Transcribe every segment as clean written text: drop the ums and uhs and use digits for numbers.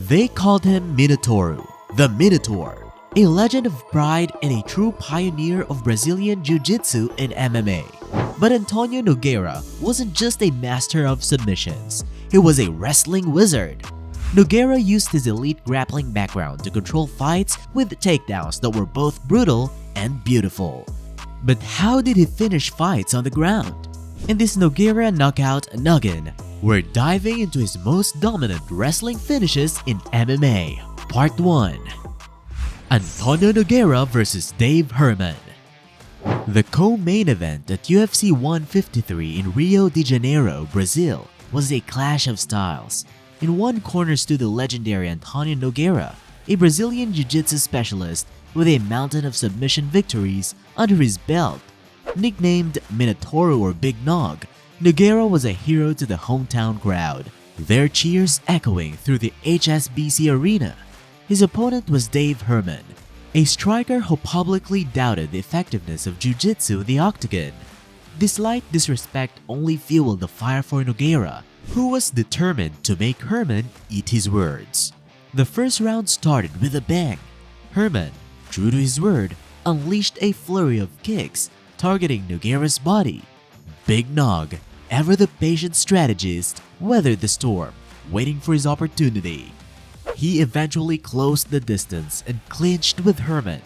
They called him Minotauro, the Minotaur, a legend of pride and a true pioneer of Brazilian Jiu-Jitsu and MMA. But Antonio Nogueira wasn't just a master of submissions, he was a wrestling wizard. Nogueira used his elite grappling background to control fights with takedowns that were both brutal and beautiful. But how did he finish fights on the ground? In this Nogueira Knockout Noggin, we're diving into his most dominant wrestling finishes in MMA. Part 1. Antonio Nogueira vs Dave Herman. The co-main event at UFC 153 in Rio de Janeiro, Brazil was a clash of styles. In one corner stood the legendary Antonio Nogueira, a Brazilian Jiu-Jitsu specialist with a mountain of submission victories under his belt. Nicknamed Minotauro or Big Nog, Nogueira was a hero to the hometown crowd, their cheers echoing through the HSBC arena. His opponent was Dave Herman, a striker who publicly doubted the effectiveness of Jiu-Jitsu in the octagon. This light disrespect only fueled the fire for Nogueira, who was determined to make Herman eat his words. The first round started with a bang. Herman, true to his word, unleashed a flurry of kicks targeting Nogueira's body. Big Nog, ever the patient strategist, weathered the storm, waiting for his opportunity. He eventually closed the distance and clinched with Herman,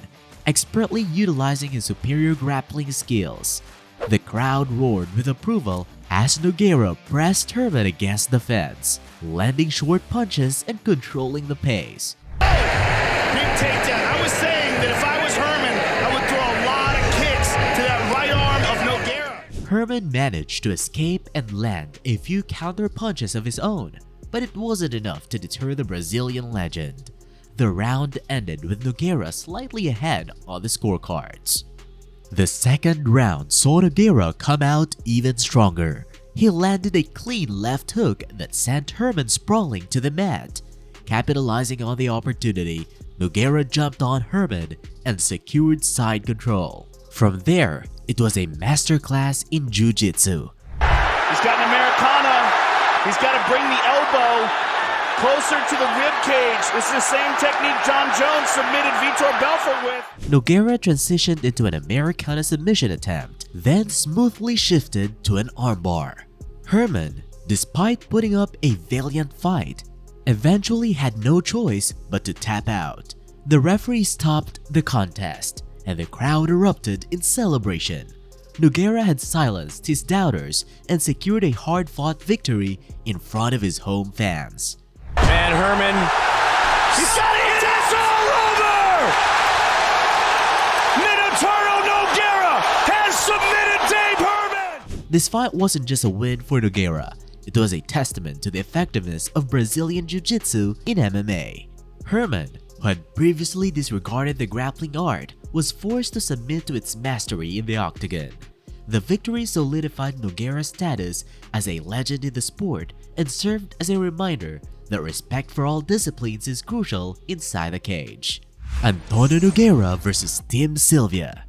expertly utilizing his superior grappling skills. The crowd roared with approval as Nogueira pressed Herman against the fence, landing short punches and controlling the pace. Big takedown. I was saying that if I was Herman, I would throw a lot of kicks to that right arm of Nogueira. Herman managed to escape and land a few counter punches of his own, but it wasn't enough to deter the Brazilian legend. The round ended with Nogueira slightly ahead on the scorecards. The second round saw Nogueira come out even stronger. He landed a clean left hook that sent Herman sprawling to the mat. Capitalizing on the opportunity, Nogueira jumped on Herman and secured side control. From there, it was a masterclass in Jiu-Jitsu. He's got an Americana. He's got to bring the elbow closer to the rib cage. This is the same technique John Jones submitted Vitor Belfort with. Nogueira transitioned into an Americana submission attempt, then smoothly shifted to an armbar. Herman, despite putting up a valiant fight, eventually had no choice but to tap out. The referee stopped the contest, and the crowd erupted in celebration. Nogueira had silenced his doubters and secured a hard-fought victory in front of his home fans. And Herman, he's got it! It's all over! Minotauro Nogueira has submitted Dave Herman! This fight wasn't just a win for Nogueira, it was a testament to the effectiveness of Brazilian Jiu-Jitsu in MMA. Herman, who had previously disregarded the grappling art, was forced to submit to its mastery in the octagon. The victory solidified Nogueira's status as a legend in the sport and served as a reminder that respect for all disciplines is crucial inside the cage. Antonio Nogueira vs Tim Sylvia.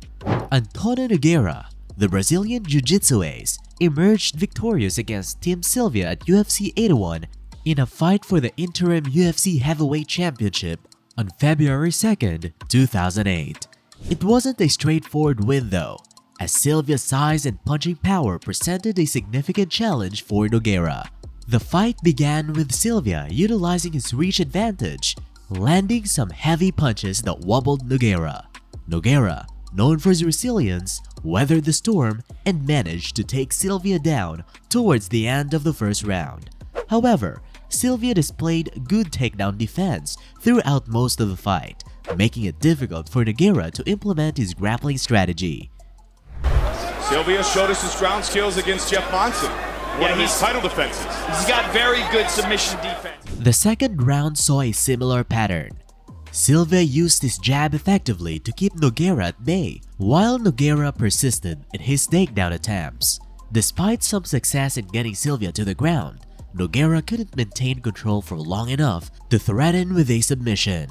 Antonio Nogueira, the Brazilian Jiu-Jitsu ace, emerged victorious against Tim Sylvia at UFC 81 in a fight for the interim UFC Heavyweight Championship on February 2, 2008. It wasn't a straightforward win though, as Sylvia's size and punching power presented a significant challenge for Nogueira. The fight began with Sylvia utilizing his reach advantage, landing some heavy punches that wobbled Nogueira. Nogueira, known for his resilience, weathered the storm and managed to take Sylvia down towards the end of the first round. However, Sylvia displayed good takedown defense throughout most of the fight, making it difficult for Nogueira to implement his grappling strategy. Sylvia showed us his ground skills against Jeff Monson, one of his title defenses. He's got very good submission defense. The second round saw a similar pattern. Sylvia used his jab effectively to keep Nogueira at bay, while Nogueira persisted in his takedown attempts. Despite some success in getting Sylvia to the ground, Nogueira couldn't maintain control for long enough to threaten with a submission.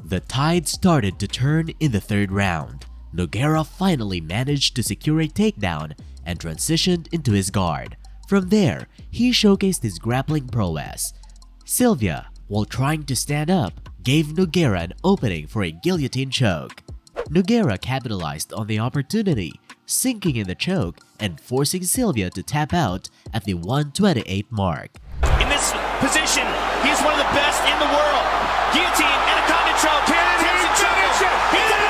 The tide started to turn in the third round. Nogueira finally managed to secure a takedown and transitioned into his guard. From there, he showcased his grappling prowess. Sylvia, while trying to stand up, gave Nogueira an opening for a guillotine choke. Nogueira capitalized on the opportunity, sinking in the choke and forcing Silva to tap out at the 128 mark. In this position, he's one of the best in the world. Guillotine, anaconda choke. He finished it. He did it.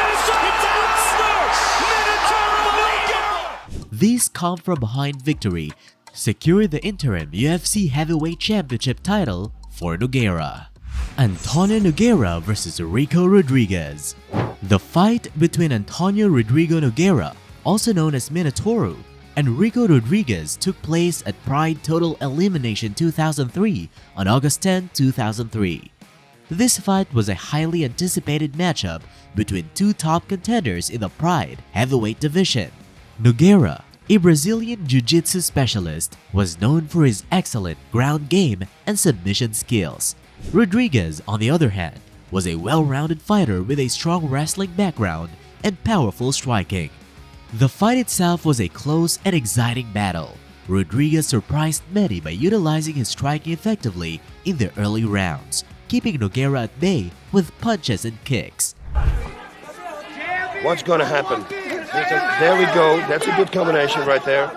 These come-from-behind victory secured the interim UFC Heavyweight Championship title for Nogueira. Antonio Nogueira vs. Rico Rodriguez. The fight between Antonio Rodrigo Nogueira, also known as Minotauro, and Rico Rodriguez took place at Pride Total Elimination 2003 on August 10, 2003. This fight was a highly anticipated matchup between two top contenders in the Pride heavyweight division. Nogueira, a Brazilian Jiu-Jitsu specialist, was known for his excellent ground game and submission skills. Rodriguez, on the other hand, was a well-rounded fighter with a strong wrestling background and powerful striking. The fight itself was a close and exciting battle. Rodriguez surprised many by utilizing his striking effectively in the early rounds, keeping Nogueira at bay with punches and kicks. What's going to happen? There we go. That's a good combination right there.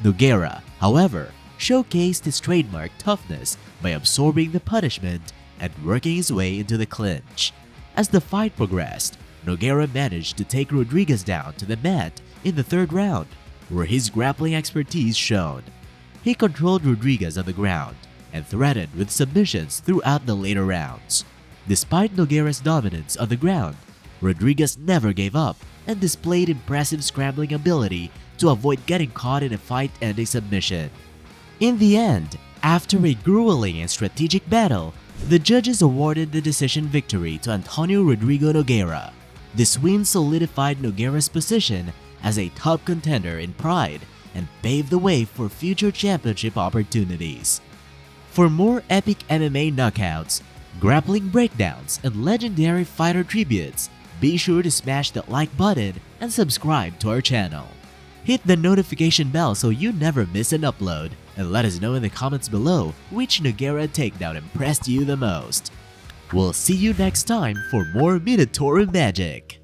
Nogueira, however, showcased his trademark toughness by absorbing the punishment and working his way into the clinch. As the fight progressed, Nogueira managed to take Rodriguez down to the mat in the third round, where his grappling expertise shone. He controlled Rodriguez on the ground and threatened with submissions throughout the later rounds. Despite Nogueira's dominance on the ground, Rodriguez never gave up and displayed impressive scrambling ability to avoid getting caught in a fight-ending submission. In the end, after a grueling and strategic battle, the judges awarded the decision victory to Antonio Rodrigo Nogueira. This win solidified Nogueira's position as a top contender in Pride and paved the way for future championship opportunities. For more epic MMA knockouts, grappling breakdowns, and legendary fighter tributes, be sure to smash that like button and subscribe to our channel. Hit the notification bell so you never miss an upload, and let us know in the comments below which Nogueira takedown impressed you the most. We'll see you next time for more Minotauro magic.